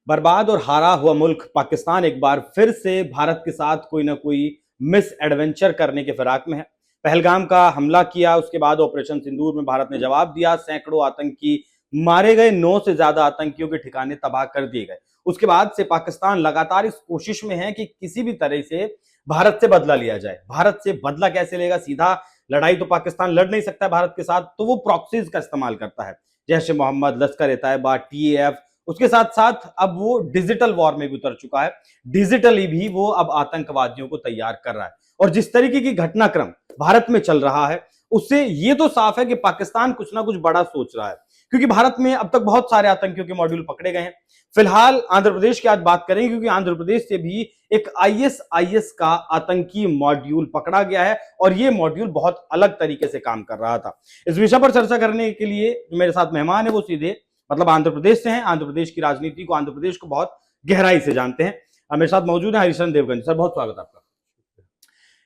बर्बाद और हारा हुआ मुल्क पाकिस्तान एक बार फिर से भारत के साथ कोई ना कोई मिस एडवेंचर करने के फिराक में है। पहलगाम का हमला किया, उसके बाद ऑपरेशन सिंदूर में भारत ने जवाब दिया, सैकड़ों आतंकी मारे गए, 9 से ज्यादा आतंकियों के ठिकाने तबाह कर दिए गए। उसके बाद से पाकिस्तान लगातार इस कोशिश में है कि किसी भी तरह से भारत से बदला लिया जाए। भारत से बदला कैसे लेगा? सीधा लड़ाई तो पाकिस्तान लड़ नहीं सकता भारत के साथ, तो वो प्रॉक्सीज का इस्तेमाल करता है, जैसे मोहम्मद, लश्कर ए तैयबा, TAF। उसके साथ साथ अब वो डिजिटल वॉर में भी उतर चुका है। डिजिटली भी वो अब आतंकवादियों को तैयार कर रहा है। और जिस तरीके की घटनाक्रम भारत में चल रहा है, उससे ये तो साफ है कि पाकिस्तान कुछ ना कुछ बड़ा सोच रहा है, क्योंकि भारत में अब तक बहुत सारे आतंकियों के मॉड्यूल पकड़े गए हैं। फिलहाल आंध्र प्रदेश की आज बात करेंगे, क्योंकि आंध्र प्रदेश से भी एक ISIS का आतंकी मॉड्यूल पकड़ा गया है और ये मॉड्यूल बहुत अलग तरीके से काम कर रहा था। इस विषय पर चर्चा करने के लिए जो मेरे साथ मेहमान है वो सीधे मतलब आंध्र प्रदेश से हैं। आंध्र प्रदेश की राजनीति को, आंध्र प्रदेश को बहुत गहराई से जानते हैं। मेरे साथ मौजूद है हरिशरण देवगन सर, बहुत स्वागत आपका।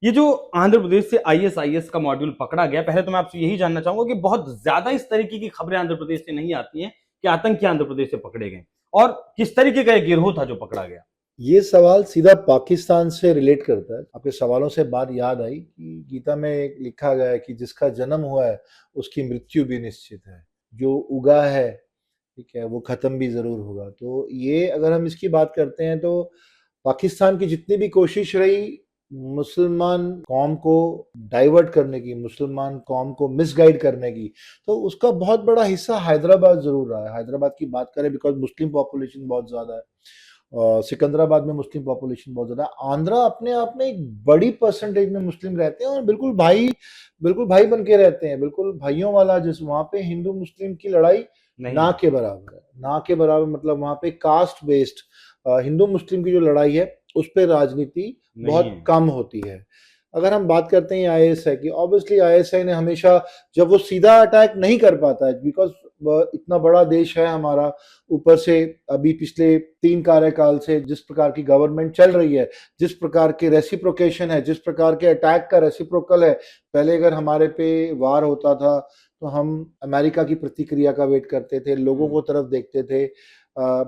ये जो आंध्र प्रदेश से ISIS का मॉड्यूल पकड़ा गया, पहले तो मैं आपसे यही जानना चाहूंगा कि बहुत ज्यादा इस तरीके की खबरें आंध्र प्रदेश से नहीं आती हैं कि आतंकी आंध्र प्रदेश से पकड़े गए, और किस तरीके का एक गिरोह था जो पकड़ा गया। ये सवाल सीधा पाकिस्तान से रिलेट करता है। आपके सवालों से बात याद आई कि गीता में लिखा गया है कि जिसका जन्म हुआ है उसकी मृत्यु भी निश्चित है, जो उगा है ठीक है वो खत्म भी जरूर होगा। तो ये अगर हम इसकी बात करते हैं तो पाकिस्तान की जितनी भी कोशिश रही मुसलमान कौम को डाइवर्ट करने की, मुसलमान कौम को मिसगाइड करने की, तो उसका बहुत बड़ा हिस्सा हैदराबाद जरूर रहा है। हैदराबाद की बात करें बिकॉज मुस्लिम पॉपुलेशन बहुत ज्यादा है, सिकंदराबाद में मुस्लिम पॉपुलेशन बहुत ज्यादा है। आंध्रा अपने आप में एक बड़ी परसेंटेज में मुस्लिम रहते हैं और बिल्कुल भाई बन के रहते हैं, बिल्कुल भाइयों वाला। जिस वहां पे हिंदू मुस्लिम की लड़ाई ना के बराबर है, ना के बराबर मतलब वहां पे कास्ट बेस्ड हिंदू मुस्लिम की जो लड़ाई है उस पर राजनीति बहुत कम होती है। अगर हम बात करते हैं ISI की, ऑब्वियसली ISI ने हमेशा, जब वो सीधा अटैक नहीं कर पाता है बिकॉज इतना बड़ा देश है हमारा, ऊपर से अभी पिछले 3 कार्यकाल से जिस प्रकार की गवर्नमेंट चल रही है, जिस प्रकार के रेसिप्रोकेशन है, जिस प्रकार के अटैक का रेसिप्रोकल है। पहले अगर हमारे पे वार होता था तो हम अमेरिका की प्रतिक्रिया का वेट करते थे, लोगों को तरफ देखते थे,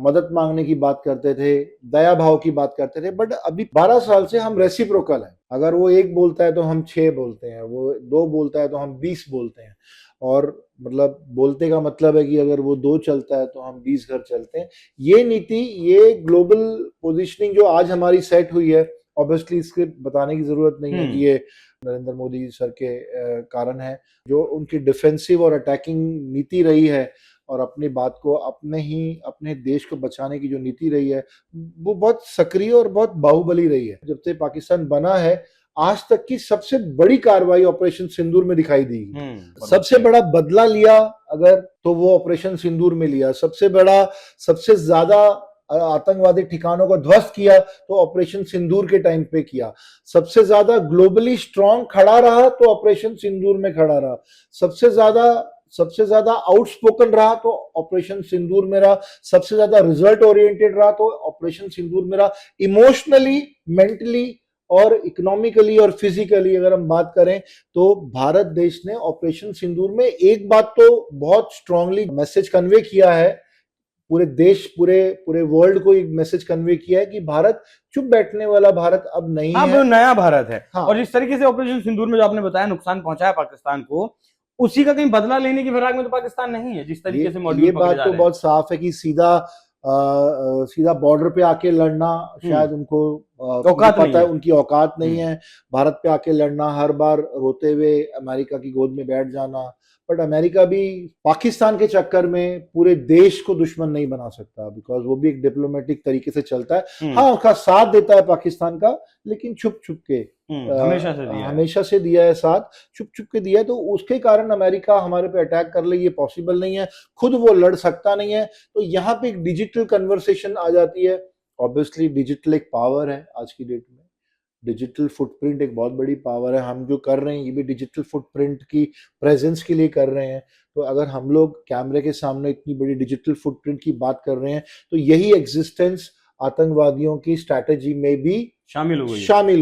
मदद मांगने की बात करते थे, दया भाव की बात करते थे। बट अभी 12 साल से हम रेसिप्रोकल हैं। अगर वो 1 बोलता है तो हम 6 बोलते हैं, वो 2 बोलता है तो हम 20 बोलते हैं। और मतलब बोलते का मतलब है कि अगर वो 2 चलता है तो हम 20 घर चलते हैं। ये नीति, ये ग्लोबल पोजीशनिंग जो आज हमारी सेट हुई है, ऑब्वियसली इसके बताने की जरूरत नहीं है कि ये नरेंद्र मोदी सर के कारण है। जो उनकी डिफेंसिव और अटैकिंग नीति रही है और अपनी बात को अपने देश को बचाने की जो नीति रही है वो बहुत सक्रिय और बहुत बाहुबली रही है। जब से पाकिस्तान बना है आज तक की सबसे बड़ी कार्रवाई ऑपरेशन सिंदूर में दिखाई दी। सबसे बड़ा बदला लिया अगर तो वो ऑपरेशन सिंदूर में लिया। सबसे ज्यादा आतंकवादी ठिकानों को ध्वस्त किया तो ऑपरेशन सिंदूर के टाइम पे किया। सबसे ज्यादा ग्लोबली स्ट्रांग खड़ा रहा तो ऑपरेशन सिंदूर में खड़ा रहा। सबसे ज्यादा आउटस्पोकन रहा तो ऑपरेशन सिंदूर में रहा। सबसे ज्यादा रिजल्ट ओरिएंटेड रहा तो ऑपरेशन सिंदूर में रहा। इमोशनली, मेंटली और इकोनॉमिकली और फिजिकली अगर हम बात करें तो भारत देश ने ऑपरेशन सिंदूर में एक बात तो बहुत स्ट्रांगली मैसेज कन्वे किया है, पूरे देश, पूरे वर्ल्ड को एक मैसेज कन्वे किया है कि भारत चुप बैठने वाला भारत अब नहीं है। अब नया भारत है। हाँ। और जिस तरीके से ऑपरेशन सिंदूर में जो आपने बताया नुकसान पहुंचाया पाकिस्तान को, उसी का कहीं बदला लेने की फिराक में तो पाकिस्तान नहीं है। जिस तरीके से मॉड्यूल ये बात तो बहुत साफ है कि सीधा बॉर्डर पे आके लड़ना शायद उनको पता है, उनकी औकात नहीं है। भारत पे आके लड़ना, हर बार रोते हुए अमेरिका की गोद में बैठ जाना। बट अमेरिका भी पाकिस्तान के चक्कर में पूरे देश को दुश्मन नहीं बना सकता, बिकॉज वो भी एक डिप्लोमेटिक तरीके से चलता है। हाँ, उसका साथ देता है पाकिस्तान का, लेकिन छुप छुप के हमेशा से दिया है साथ, छुप छुप के दिया है। तो उसके कारण अमेरिका हमारे पे अटैक कर ले, ये पॉसिबल नहीं है। खुद वो लड़ सकता नहीं है। तो यहाँ पे एक डिजिटल कन्वर्सेशन आ जाती है। ऑब्वियसली डिजिटल एक पावर है आज की डेट में। डिजिटल फुटप्रिंट एक बहुत बड़ी पावर है। हम जो कर रहे हैं ये भी डिजिटल फुटप्रिंट की प्रेजेंस के लिए कर रहे हैं। तो अगर हम लोग कैमरे के सामने इतनी बड़ी डिजिटल फुटप्रिंट की बात कर रहे हैं तो यही एग्जिस्टेंस आतंकवादियों की स्ट्रैटेजी में भी शामिल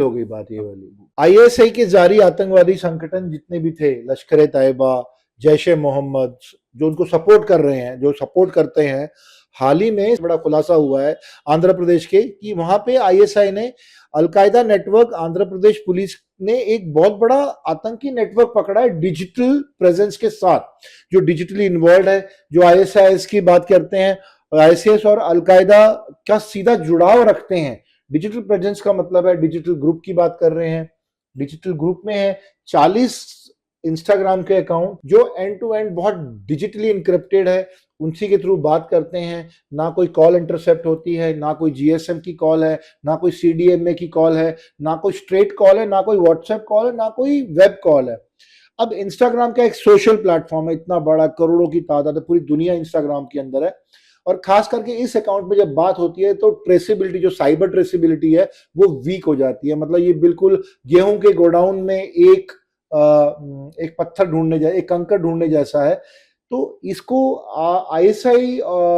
हो गई बात ये वाली। ISI के जारी आतंकवादी संगठन जितने भी थे, लश्कर ए तैयबा, जैश ए मोहम्मद, जो उनको सपोर्ट कर रहे हैं, जो सपोर्ट करते हैं, हाल ही में बड़ा खुलासा हुआ है आंध्र प्रदेश के कि वहां पे आईएसआई ने al Qaeda network, Andhra Pradesh police ने एक बहुत बड़ा आतंकी नेटवर्क पकड़ा है डिजिटल प्रेजेंस के साथ, जो डिजिटली इन्वॉल्व है, जो आईएसआईएस की बात करते हैं, आईएसआईएस और अलकायदा का सीधा जुड़ाव रखते हैं। डिजिटल प्रेजेंस का मतलब है डिजिटल ग्रुप की बात कर रहे हैं। डिजिटल ग्रुप में है 40 इंस्टाग्राम के अकाउंट जो एंड टू एंड बहुत डिजिटली इंक्रिप्टेड है, उनसी के थ्रू बात करते हैं। ना कोई कॉल इंटरसेप्ट होती है, ना कोई जीएसएम की कॉल है, ना कोई सीडीएमए की कॉल है, ना कोई स्ट्रेट कॉल है, ना कोई व्हाट्सएप कॉल है, ना कोई वेब कॉल है। अब इंस्टाग्राम का एक सोशल प्लेटफॉर्म है, इतना बड़ा, करोड़ों की तादाद है, पूरी दुनिया इंस्टाग्राम के अंदर है, और खास करके इस अकाउंट में जब बात होती है तो ट्रेसेबिलिटी, जो साइबर ट्रेसेबिलिटी है, वो वीक हो जाती है। मतलब ये बिल्कुल गेहूं के गोडाउन में एक पत्थर ढूंढने जैसा, एक कंकड़ ढूंढने जैसा है। तो इसको आईएसआई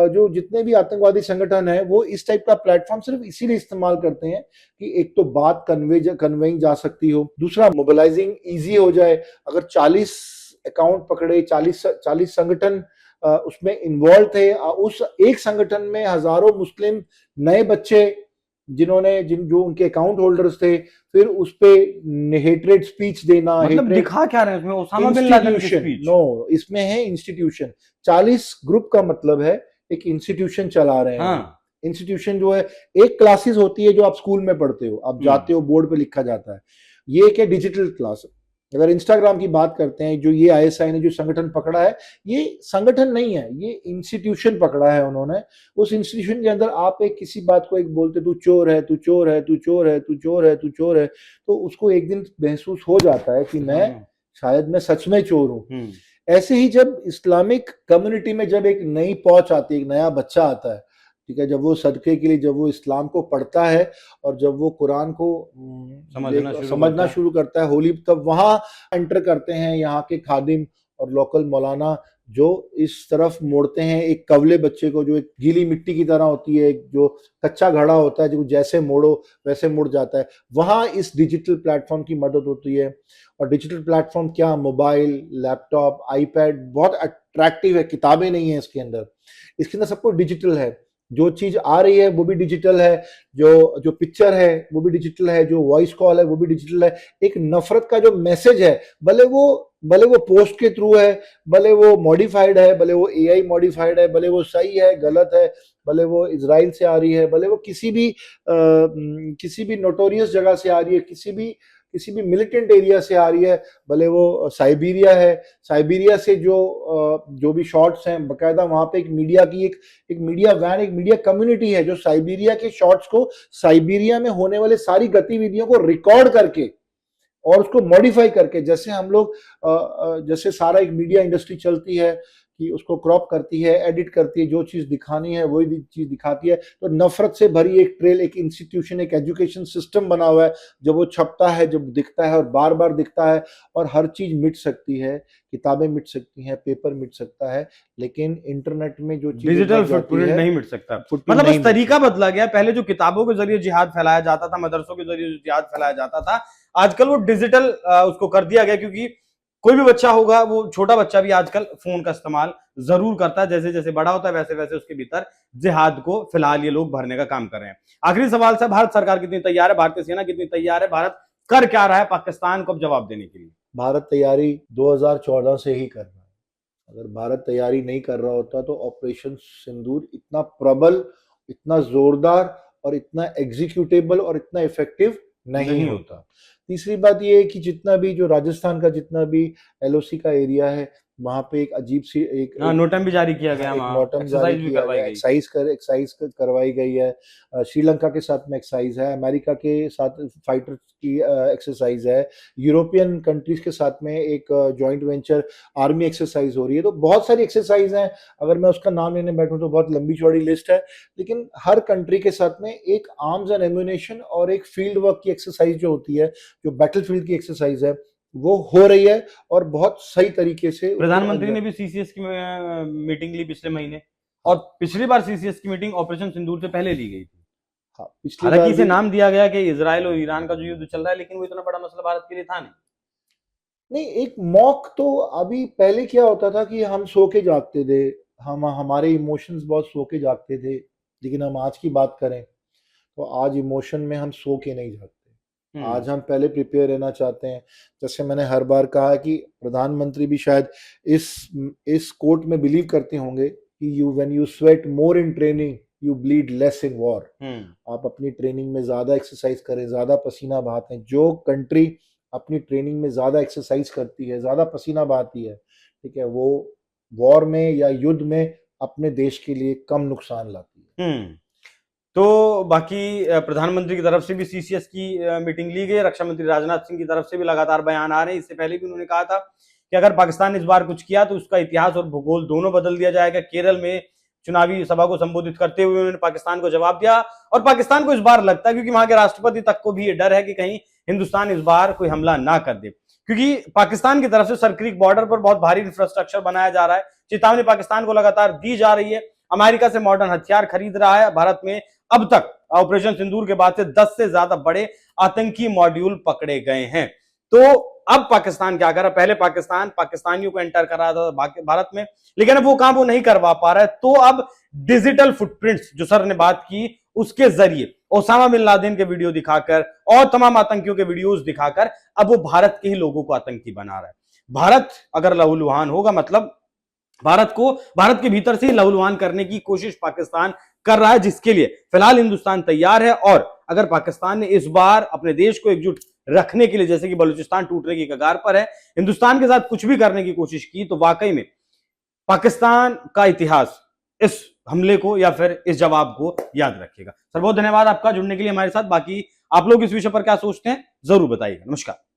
जो जितने भी आतंकवादी संगठन है वो इस टाइप का प्लेटफॉर्म सिर्फ इसीलिए इस्तेमाल करते हैं कि एक तो बात कन्वेइंग जा सकती हो, दूसरा मोबिलाइजिंग इजी हो जाए। अगर 40 अकाउंट पकड़े, 40 संगठन उसमें इन्वॉल्व थे, उस एक संगठन में हजारों मुस्लिम नए बच्चे जो उनके अकाउंट होल्डर्स थे, फिर उस पे हेट्रेड स्पीच देना, मतलब दिखा क्या रहे हैं उसमें, ओसामा बिन लादेन की स्पीच? नो, इसमें है इंस्टीट्यूशन। 40 ग्रुप का मतलब है एक इंस्टीट्यूशन चला रहे हैं। हाँ। इंस्टीट्यूशन जो है, एक क्लासेस होती है जो आप स्कूल में पढ़ते हो, आप जाते हो, बोर्ड पे लिखा जाता है, ये एक है डिजिटल क्लास। अगर इंस्टाग्राम की बात करते हैं, जो ये आईएसआई ने जो संगठन पकड़ा है, ये संगठन नहीं है, ये इंस्टीट्यूशन पकड़ा है उन्होंने। उस इंस्टीट्यूशन के अंदर आप एक किसी बात को एक बोलते, तू चोर है, तू चोर है, तू चोर है, तू चोर है, तू चोर है, तो उसको एक दिन महसूस हो जाता है कि मैं शायद मैं सच में चोर हूं। ऐसे ही जब इस्लामिक कम्युनिटी में जब एक नई पहुंच आती है, एक नया बच्चा आता है, ठीक है, जब वो सदके के लिए, जब वो इस्लाम को पढ़ता है और जब वो कुरान को समझना शुरू करता है, होली, तब वहां एंटर करते हैं यहाँ के खादिम और लोकल मौलाना, जो इस तरफ मोड़ते हैं एक कवले बच्चे को, जो एक गीली मिट्टी की तरह होती है, जो कच्चा घड़ा होता है, जो जैसे मोड़ो वैसे मुड़ जाता है। वहां इस डिजिटल प्लेटफॉर्म की मदद होती है। और डिजिटल प्लेटफॉर्म क्या, मोबाइल, लैपटॉप, आईपैड, बहुत अट्रैक्टिव है, किताबें नहीं है इसके अंदर, इसके अंदर सब कुछ डिजिटल है। जो चीज आ रही है वो भी डिजिटल है, जो पिक्चर है वो भी डिजिटल है, जो वॉइस कॉल है वो भी डिजिटल है। एक नफरत का जो मैसेज है, भले वो पोस्ट के थ्रू है, भले वो मॉडिफाइड है, भले वो एआई मॉडिफाइड है, भले वो सही है, गलत है, भले वो इजराइल से आ रही है, भले वो किसी भी नोटोरियस जगह से आ रही है, किसी भी मिलिटेंट एरिया से आ रही है, भले वो साइबेरिया है, साइबेरिया से जो भी शॉट्स हैं, बकायदा वहां पे एक मीडिया की एक मीडिया वैन, एक मीडिया कम्युनिटी है जो साइबेरिया के शॉट्स को, साइबेरिया में होने वाले सारी गतिविधियों को रिकॉर्ड करके और उसको मॉडिफाई करके, जैसे हम लोग जैसे सारा एक मीडिया इंडस्ट्री चलती है कि उसको क्रॉप करती है, एडिट करती है, जो चीज दिखानी है वही चीज दिखाती है। तो नफरत से भरी एक ट्रेल, एक इंस्टीट्यूशन, एक एजुकेशन सिस्टम बना हुआ है, जब वो छपता है, जब दिखता है और बार बार दिखता है, और हर चीज मिट सकती है, किताबें मिट सकती हैं, पेपर मिट सकता है, लेकिन इंटरनेट में जो चीज डिजिटल फुटप्रिंट नहीं मिट सकता। मतलब बस तरीका बदला गया। पहले जो किताबों के जरिए जिहाद फैलाया जाता था, मदरसों के जरिए जिहाद फैलाया जाता था, आजकल वो डिजिटल उसको कर दिया गया, क्योंकि कोई भी बच्चा होगा, वो छोटा बच्चा भी आजकल फोन का इस्तेमाल जरूर करता है। जैसे जैसे बड़ा होता है वैसे वैसे उसके भीतर जिहाद को फिलहाल ये लोग भरने का काम कर रहे हैं। आखिरी सवाल से, भारत सरकार कितनी तैयार है, भारतीय सेना कितनी तैयार है, भारत कर क्या रहा है पाकिस्तान को जवाब देने के लिए? भारत तैयारी 2014 से ही कर रहा है। अगर भारत तैयारी नहीं कर रहा होता तो ऑपरेशन सिंदूर इतना प्रबल, इतना जोरदार और इतना एग्जीक्यूटेबल और इतना इफेक्टिव नहीं होता। तीसरी बात यह है कि जितना भी जो राजस्थान का जितना भी एलओसी का एरिया है, वहां पे एक अजीब सी एक नोटम भी जारी किया गया, नोटम जारी किया गया, एक्साइज करवाई गई है। श्रीलंका के साथ में एक्साइज है, अमेरिका के साथ फाइटर की एक्सरसाइज है, यूरोपियन कंट्रीज के साथ में एक जॉइंट वेंचर आर्मी एक्सरसाइज हो रही है। तो बहुत सारी एक्सरसाइज हैं, अगर मैं उसका नाम लेने बैठूं तो बहुत लंबी चौड़ी लिस्ट है, लेकिन हर कंट्री के साथ में एक आर्म्स एंड एम्यूनेशन और एक फील्ड वर्क की एक्सरसाइज जो होती है, जो बैटलफील्ड की एक्सरसाइज है, वो हो रही है और बहुत सही तरीके से। प्रधानमंत्री ने भी सीसीएस की मीटिंग ली पिछले महीने, और पिछली बार सीसीएस की मीटिंग ऑपरेशन सिंदूर से पहले ली गई थी। हालांकि इसे नाम दिया गया कि इजराइल और ईरान का जो युद्ध चल रहा है, लेकिन वो इतना बड़ा मसला भारत के लिए था नहीं। एक मॉक तो अभी पहले क्या होता था कि हम सो के जागते थे, हम हमारे इमोशंस बहुत सो के जागते थे, लेकिन हम आज की बात करें तो आज इमोशन में हम सो के नहीं जागते। आज हम पहले प्रिपेयर रहना चाहते हैं। जैसे मैंने हर बार कहा कि प्रधानमंत्री भी शायद इस कोट में बिलीव करते होंगे कि when you sweat more in training you bleed less in war. आप अपनी ट्रेनिंग में ज्यादा एक्सरसाइज करें, ज्यादा पसीना बहाते हैं। जो कंट्री अपनी ट्रेनिंग में ज्यादा एक्सरसाइज करती है, ज्यादा पसीना बहाती है, ठीक है, वो वॉर में या युद्ध में अपने देश के लिए कम नुकसान लाती है। तो बाकी प्रधानमंत्री की तरफ से भी सीसीएस की मीटिंग ली गई, रक्षा मंत्री राजनाथ सिंह की तरफ से भी लगातार बयान आ रहे हैं। इससे पहले भी उन्होंने कहा था कि अगर पाकिस्तान इस बार कुछ किया तो उसका इतिहास और भूगोल दोनों बदल दिया जाएगा। केरल में चुनावी सभा को संबोधित करते हुए उन्होंने पाकिस्तान को जवाब दिया, और पाकिस्तान को इस बार लगता है, क्योंकि वहां के राष्ट्रपति तक को भी ये डर है कि कहीं हिंदुस्तान इस बार कोई हमला ना कर दे, क्योंकि पाकिस्तान की तरफ से सरक्रीक बॉर्डर पर बहुत भारी इंफ्रास्ट्रक्चर बनाया जा रहा है। चेतावनी पाकिस्तान को लगातार दी जा रही है। अमेरिका से मॉडर्न हथियार खरीद रहा है। भारत में अब तक ऑपरेशन सिंदूर के बाद से 10 से ज्यादा बड़े आतंकी मॉड्यूल पकड़े गए हैं। तो अब पाकिस्तान क्या कर रहा है? पहले पाकिस्तान पाकिस्तानियों को एंटर करा था भारत में, लेकिन अब वो काम वो नहीं करवा पा रहा है। तो अब डिजिटल फुटप्रिंट्स, जो सर ने बात की, उसके जरिए ओसामा बिन लादेन के वीडियो दिखाकर और तमाम आतंकियों के वीडियोस दिखाकर अब वो भारत के ही लोगों को आतंकी बना रहा है। भारत अगर लहूलुहान होगा, मतलब भारत के भीतर से लहूलुहान करने की कोशिश पाकिस्तान कर रहा है, जिसके लिए फिलहाल हिंदुस्तान तैयार है। और अगर पाकिस्तान ने इस बार अपने देश को एकजुट रखने के लिए, जैसे कि बलूचिस्तान टूटने की कगार पर है, हिंदुस्तान के साथ कुछ भी करने की कोशिश की, तो वाकई में पाकिस्तान का इतिहास इस हमले को या फिर इस जवाब को याद रखेगा। सर बहुत धन्यवाद आपका जुड़ने के लिए हमारे साथ। बाकी आप लोग इस विषय पर क्या सोचते हैं जरूर बताइएगा। नमस्कार।